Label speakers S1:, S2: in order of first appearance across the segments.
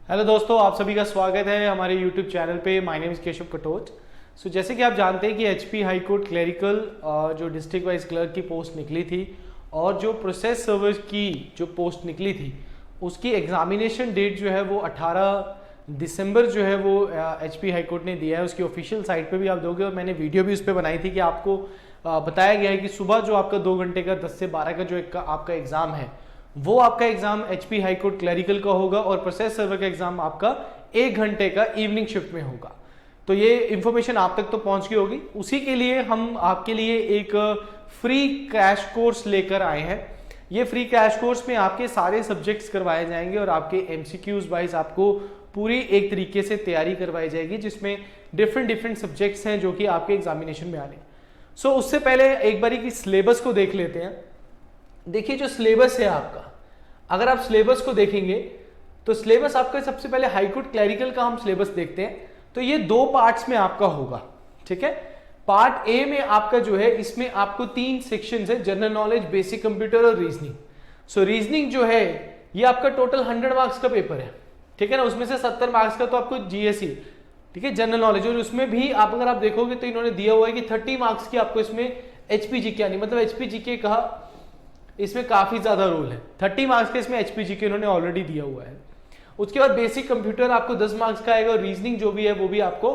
S1: Hello दोस्तों, आप सभी का स्वागत है हमारे यूट्यूब चैनल पे। My name is Keshav Katoch. So जैसे कि आप जानते हैं कि एचपी हाई कोर्ट क्लरिकल जो डिस्ट्रिक्ट वाइज क्लर्क की पोस्ट निकली थी और जो प्रोसेस सर्वर की जो पोस्ट निकली थी उसकी एग्जामिनेशन डेट जो है वो 18 दिसंबर जो है वो एचपी हाई कोर्ट ने दिया है। उसकी ऑफिशियल साइट पे भी आप दोगे और मैंने वीडियो भी उस पर बनाई थी कि आपको बताया गया है कि सुबह जो आपका 2 घंटे का 10 से 12 का जो आपका एग्जाम है वो आपका exam HP high court clerical का होगा और प्रोसेस सर्वर का एग्जाम आपका 1 घंटे का इवनिंग शिफ्ट में होगा। तो ये इंफॉर्मेशन आप तक तो पहुंच गई होगी। उसी के लिए हम आपके लिए एक फ्री क्रैश कोर्स लेकर आए हैं। ये फ्री क्रैश कोर्स में आपके सारे सब्जेक्ट्स करवाए जाएंगे और आपके एमसीक्यूज वाइज आपको पूरी एक तरीके से तैयारी करवाई जाएगी जिसमें डिफरेंट सब्जेक्ट्स हैं जो कि आपके एग्जामिनेशन में आने। सो उससे पहले एक बारी की सिलेबस को देख लेते हैं। देखिए जो सिलेबस है आपका, अगर आप सिलेबस को देखेंगे तो सिलेबस आपका सबसे पहले हाईकोर्ट क्लरिकल का हम सिलेबस देखते हैं तो ये 2 पार्ट्स में आपका होगा। ठीक है, पार्ट ए में आपका जो है इसमें आपको 3 सेक्शंस है, जनरल नॉलेज, बेसिक कंप्यूटर और रीजनिंग। सो रीजनिंग जो है ये आपका टोटल 100 मार्क्स का पेपर है। ठीक है ना, उसमें से 70 मार्क्स का तो आपको जीएसई, ठीक है, जनरल नॉलेज, और उसमें भी आप अगर आप देखोगे तो इन्होंने दिया हुआ है कि 30 मार्क्स की आपको इसमें एचपीजीके आनी, मतलब एचपीजीके कहा इसमें काफी ज्यादा रोल है। 30 मार्क्स के इसमें एचपीजीके उन्होंने ऑलरेडी दिया हुआ है। उसके बाद बेसिक कंप्यूटर आपको 10 मार्क्स का आएगा और रीजनिंग जो भी है वो भी आपको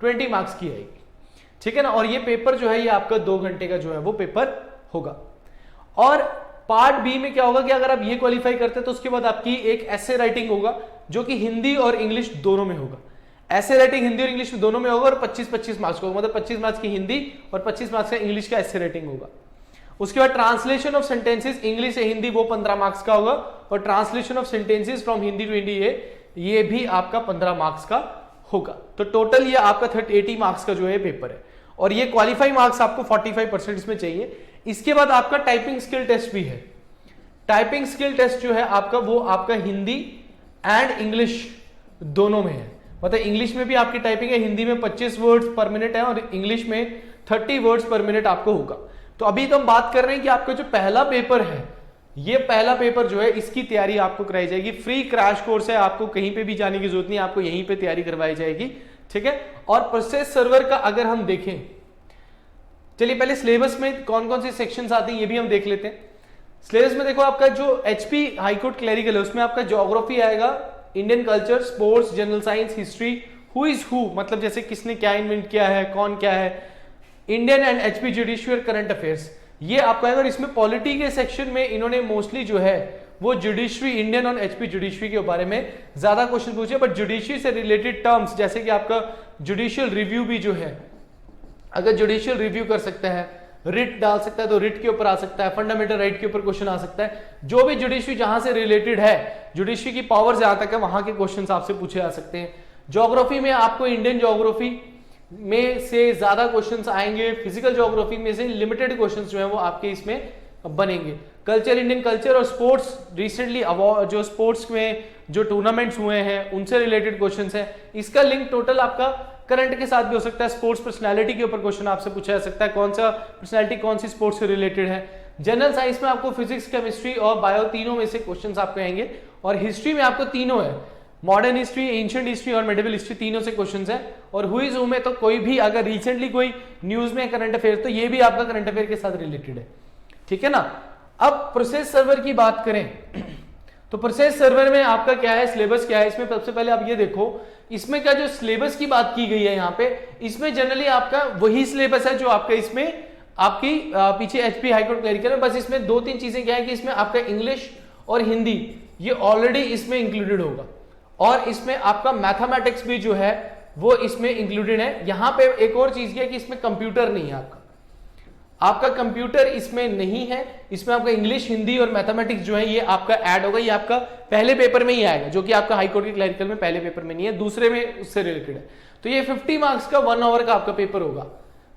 S1: 20 मार्क्स की आएगी। ठीक है ना, और ये पेपर जो है ये आपका 2 घंटे का जो है वो पेपर होगा। और पार्ट बी में क्या होगा कि अगर आप ये क्वालिफाई करते हैं तो उसके बाद आपकी एक एसे राइटिंग होगा जो कि हिंदी और इंग्लिश दोनों में होगा। एसे राइटिंग हिंदी और इंग्लिश में दोनों में होगा और 25-25 मार्क्स का होगा, मतलब 25 मार्क्स की हिंदी और 25 मार्क्स का इंग्लिश का एसे राइटिंग होगा। उसके बाद ट्रांसलेशन ऑफ सेंटेंसेस इंग्लिश से हिंदी वो 15 मार्क्स का होगा और translation of sentences from Hindi to India ये भी आपका 15 मार्क्स का होगा। तो टोटल ये आपका 80 मार्क्स का जो है पेपर है और ये क्वालिफाई मार्क्स आपको 45% इसमें चाहिए। इसके बाद आपका टाइपिंग स्किल टेस्ट भी है। टाइपिंग स्किल टेस्ट जो है आपका वो आपका हिंदी एंड इंग्लिश दोनों में है, मतलब इंग्लिश में भी आपकी टाइपिंग है, हिंदी में 25 वर्ड्स पर मिनट है और इंग्लिश में 30 वर्ड्स पर मिनट आपको होगा। तो अभी तो हम बात कर रहे हैं कि आपका जो पहला पेपर है ये पहला पेपर जो है इसकी तैयारी आपको कराई जाएगी। फ्री क्रैश कोर्स है, आपको कहीं पे भी जाने की जरूरत नहीं, आपको यहीं पे तैयारी करवाई जाएगी। ठीक है, और प्रोसेस सर्वर का अगर हम देखें, चलिए पहले सिलेबस में कौन कौन से सेक्शंस आते हैं ये भी हम देख लेते हैं। सिलेबस में देखो आपका जो एचपी हाईकोर्ट क्लरिकल है उसमें आपका ज्योग्राफी आएगा, Indian culture, sports, general science, history, who is who, मतलब जैसे किसने क्या इन्वेंट किया है, कौन क्या है, Indian and HP judicial current affairs ये आपको आएगा। और इसमें पॉलिटी के सेक्शन में इन्होंने मोस्टली जो है वो जुडिशरी, इंडियन और एचपी जुडिशरी के बारे में ज्यादा क्वेश्चन पूछे, बट जुडिशरी से रिलेटेड टर्म्स जैसे कि आपका जुडिशियल रिव्यू भी जो है, अगर जुडिशियल रिव्यू कर सकता है, रिट डाल सकता है तो रिट के ऊपर आ सकता है, फंडामेंटल राइट के ऊपर क्वेश्चन आ सकता है। जो भी जुडिशरी जहां से रिलेटेड है, जुडिशरी की पावर जहां तक है वहां के क्वेश्चन आपसे पूछे जा सकते हैं। ज्योग्राफी में आपको इंडियन ज्योग्राफी में से ज्यादा क्वेश्चंस आएंगे, फिजिकल ज्योग्राफी में से लिमिटेड क्वेश्चंस जो है वो आपके इसमें बनेंगे। कल्चर, इंडियन कल्चर और स्पोर्ट्स, रिसेंटली जो स्पोर्ट्स में जो टूर्नामेंट्स हुए हैं उनसे रिलेटेड क्वेश्चंस हैं। इसका लिंक टोटल आपका करंट के साथ भी हो सकता है। स्पोर्ट्स पर्सनालिटी के ऊपर क्वेश्चन आपसे पूछा जा सकता है, कौन सा पर्सनालिटी कौन सी स्पोर्ट्स से रिलेटेड है। जनरल साइंस में आपको फिजिक्स, केमिस्ट्री और बायो तीनों में से क्वेश्चन आपको आएंगे और हिस्ट्री में आपको तीनों है, मॉडर्न हिस्ट्री, एंशिएंट हिस्ट्री और मेडिवल हिस्ट्री, तीनों से क्वेश्चंस है। और हु इज हु में तो कोई भी अगर रिसेंटली कोई न्यूज में करंट अफेयर तो ये भी आपका करंट अफेयर के साथ रिलेटेड है। ठीक है ना। अब प्रोसेस सर्वर की बात करें तो प्रोसेस सर्वर में आपका क्या है, सिलेबस क्या है, इसमें सबसे पहले आप ये देखो, इसमें क्या जो सिलेबस की बात की गई है यहाँ पे, इसमें जनरली आपका वही सिलेबस है जो आपका इसमें आपकी पीछे एचपी हाईकोर्ट क्लरिकल में, बस इसमें 2-3 चीजें क्या है कि इसमें आपका इंग्लिश और हिंदी ये ऑलरेडी इसमें इंक्लूडेड होगा और इसमें आपका मैथमेटिक्स भी जो है वो इसमें इंक्लूडेड है। यहां पे एक और चीज है कि इसमें कंप्यूटर नहीं है, आपका कंप्यूटर इसमें नहीं है। इसमें आपका इंग्लिश, हिंदी और मैथमेटिक्स जो है ये आपका ऐड होगा, ये आपका पहले पेपर में ही आएगा जो कि आपका हाईकोर्ट के क्लरिकल में पहले पेपर में नहीं है, दूसरे में उससे रिलेटेड है। तो ये 50 मार्क्स का 1 आवर का आपका पेपर होगा।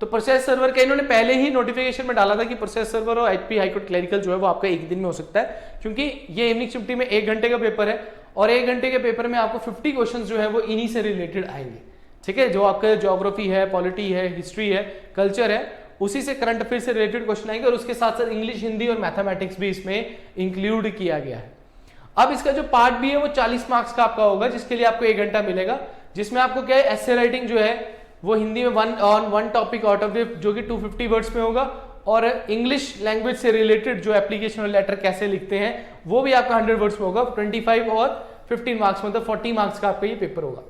S1: तो प्रोसेस सर्वर का इन्होंने पहले ही नोटिफिकेशन में डाला था कि प्रोसेस सर्वर और एचपी हाईकोर्ट क्लरिकल जो है वो आपका एक दिन में हो सकता है, क्योंकि ये इवनिंग शिफ्ट में 1 घंटे का पेपर है और 1 घंटे के पेपर में आपको 50 क्वेश्चन जो है वो इन्हीं से रिलेटेड आएंगे। ठीक है, जो आपका ज्योग्राफी है, पॉलिटी है, हिस्ट्री है, कल्चर है, उसी से करंट अफेयर से रिलेटेड क्वेश्चन आएंगे और उसके साथ साथ इंग्लिश, हिंदी और मैथमेटिक्स भी इसमें इंक्लूड किया गया है। अब इसका जो पार्ट बी है वो 40 मार्क्स का आपका होगा, जिसके लिए आपको 1 घंटा मिलेगा, जिसमें आपको क्या है एस्से राइटिंग जो है वो हिंदी में one topic out of the जो कि 250 वर्ड्स में होगा, और इंग्लिश लैंग्वेज से रिलेटेड जो एप्लीकेशन और लेटर कैसे लिखते हैं वो भी आपका 100 वर्ड्स में होगा, 25 और 15 मार्क्स मतलब 40 मार्क्स का आपका ये पेपर होगा।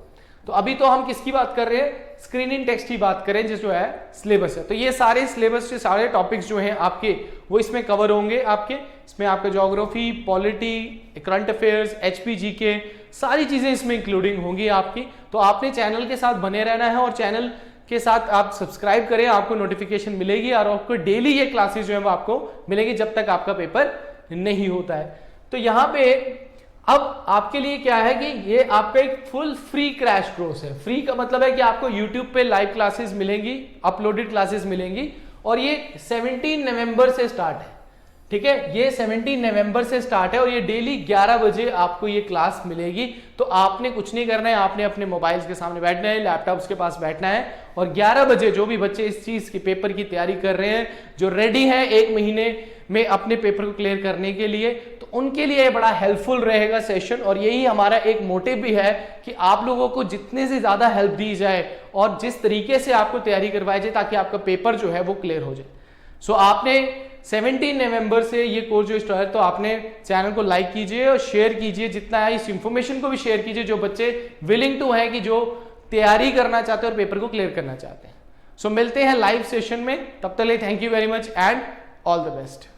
S1: तो अभी तो हम किसकी बात कर रहे हैं, स्क्रीनिंग टेक्स्ट की बात करें जो है सिलेबस है। तो ये सारे सिलेबस के सारे टॉपिक्स जो हैं आपके वो इसमें कवर होंगे आपके। इसमें आपका geography, polity, current affairs, HP के सारी चीजें इसमें इंक्लूडिंग होंगी आपकी। तो आपने चैनल के साथ बने रहना है और चैनल के साथ आप सब्सक्राइब करें, आपको नोटिफिकेशन मिलेगी और आपको डेली ये क्लासेस जो है वो आपको मिलेगी जब तक आपका पेपर नहीं होता है। तो यहाँ पे अब आपके लिए क्या है कि ये आपका एक फुल फ्री क्रैश कोर्स है। फ्री का मतलब है कि आपको YouTube पे लाइव क्लासेस मिलेंगी, अपलोडेड क्लासेस मिलेंगी, और ये 17 नवंबर से स्टार्ट है, ठीक है। ये 17 नवंबर से स्टार्ट है और ये डेली 11 बजे आपको ये क्लास मिलेगी। तो आपने कुछ नहीं करना है, आपने अपने मोबाइल्स के सामने बैठना है, लैपटॉप्स के पास बैठना है, और 11 बजे जो भी बच्चे इस चीज के पेपर की तैयारी कर रहे हैं, जो रेडी हैं 1 महीने में अपने पेपर को क्लियर करने के लिए, तो उनके लिए बड़ा हेल्पफुल रहेगा सेशन। और यही हमारा एक मोटिव भी है कि आप लोगों को जितने से ज्यादा हेल्प दी जाए और जिस तरीके से आपको तैयारी करवाई जाए ताकि आपका पेपर जो है वो क्लियर हो जाए। सो आपने 17 नवंबर से ये कोर्स जो स्टार्ट है, तो आपने चैनल को लाइक कीजिए और शेयर कीजिए, जितना है इस इंफॉर्मेशन को भी शेयर कीजिए जो बच्चे विलिंग टू है कि जो तैयारी करना चाहते हैं और पेपर को क्लियर करना चाहते हैं। सो मिलते हैं लाइव सेशन में, तब तक के लिए thank you very much and all the best.